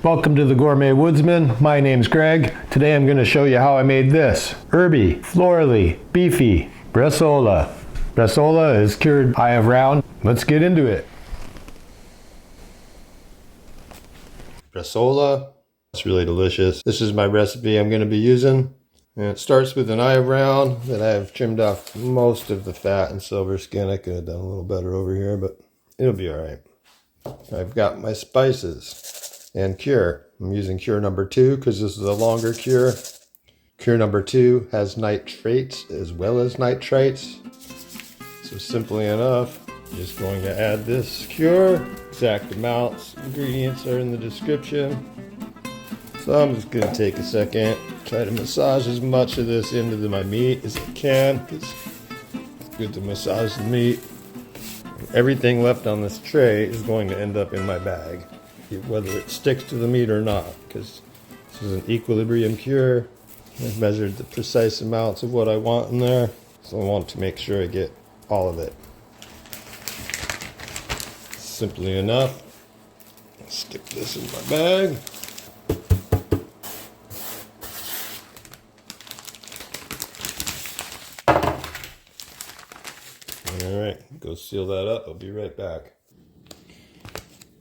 Welcome to the Gourmet Woodsman. My name's Greg. Today I'm going to show you how I made this. Herby, florally, beefy, Bresaola. Bresaola is cured eye of round. Let's get into it. Bresaola, it's really delicious. This is my recipe I'm going to be using. And it starts with an eye of round that I've trimmed off most of the fat and silver skin. I could have done a little better over here, but it'll be all right. I've got my spices and cure. I'm using cure number 2 because this is a longer cure. Cure number 2 has nitrates as well as nitrites. So simply enough, I'm just going to add this cure. Exact amounts, ingredients are in the description. So I'm just going to take a second, try to massage as much of this into my meat as I can, because it's good to massage the meat. Everything left on this tray is going to end up in my bag, whether it sticks to the meat or not, because this is an equilibrium cure. I've measured the precise amounts of what I want in there, so I want to make sure I get all of it. Simply enough, stick this in my bag. Alright, go seal that up. I'll be right back.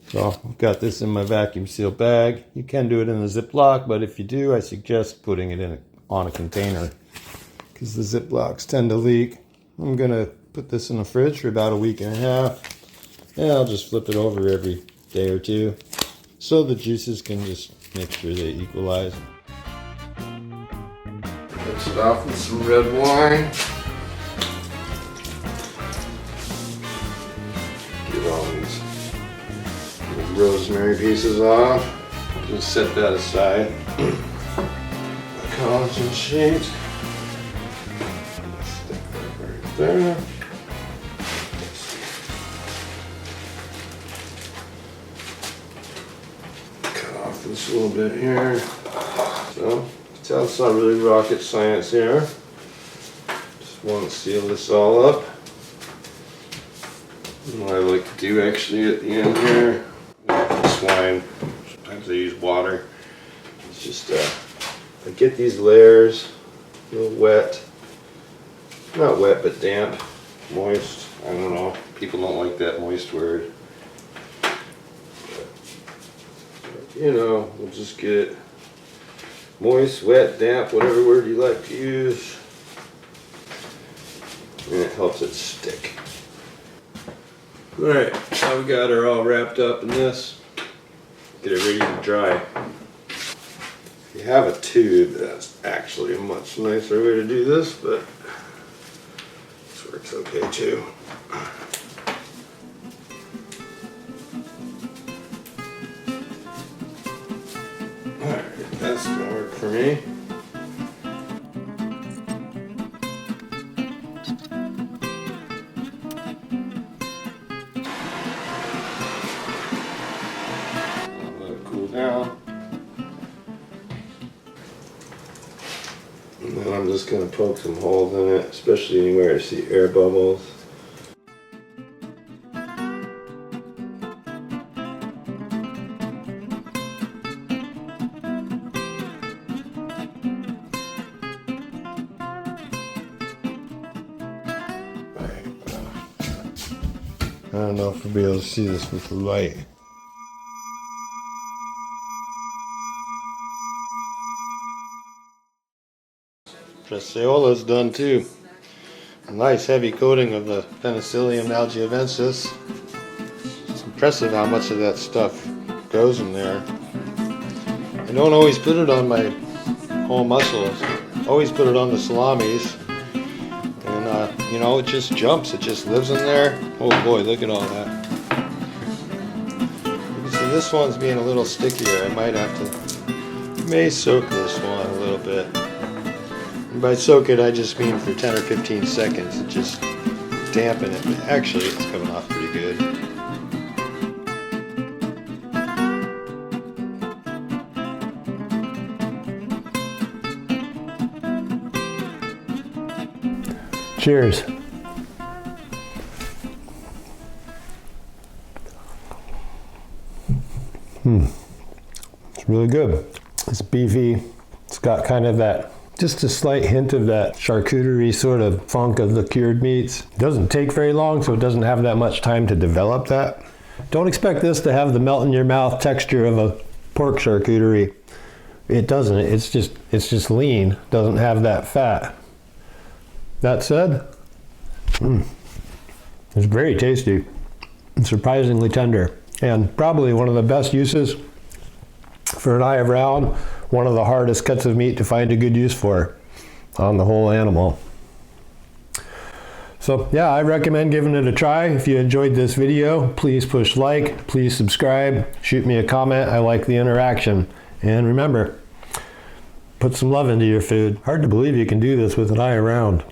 So I've got this in my vacuum seal bag. You can do it in a Ziploc, but if you do, I suggest putting it on a container because the Ziplocs tend to leak. I'm going to put this in the fridge for about a week and a half. And I'll just flip it over every day or two so the juices can just make sure they equalize. Mix it off with some red wine. Get all these rosemary pieces off. Just set that aside. Collagen sheet. Stick that right there. Cut off this little bit here. So, tell it's not really rocket science here. Just want to seal this all up. And what I like to do actually at the end here, this wine, sometimes I use water. It's just, I get these layers a little wet. Not wet, but damp, moist. I don't know. People don't like that moist word. But, you know, we'll just get it moist, wet, damp, whatever word you like to use. And it helps it stick. Alright, now we got her all wrapped up in this. Get it ready to dry. If you have a tube, that's actually a much nicer way to do this, but this works okay too. Alright, that's gonna work for me. Down. And then I'm just going to poke some holes in it, especially anywhere I see air bubbles. I don't know if we'll be able to see this with the light. Bresaola is done too. A nice heavy coating of the Penicillium algiavensis. It's impressive how much of that stuff goes in there. I don't always put it on my whole mussels. Always put it on the salamis. And you know, it just jumps. It just lives in there. Oh boy, look at all that. You can see this one's being a little stickier. I might have to, may soak this one a little bit. And by soak it, I just mean for 10 or 15 seconds. It just dampen it. But actually, it's coming off pretty good. Cheers. It's It's really good. It's beefy. It's got kind of that, just a slight hint of that charcuterie sort of funk of the cured meats. It doesn't take very long, so it doesn't have that much time to develop that. Don't expect this to have the melt in your mouth texture of a pork charcuterie. It doesn't. It's just lean. Doesn't have that fat. That said, it's very tasty and surprisingly tender, and probably one of the best uses for an eye of round. One of the hardest cuts of meat to find a good use for on the whole animal. So yeah, I recommend giving it a try. If you enjoyed this video, please push like, please subscribe, shoot me a comment. I like the interaction. And remember, put some love into your food. Hard to believe you can do this with an eye around.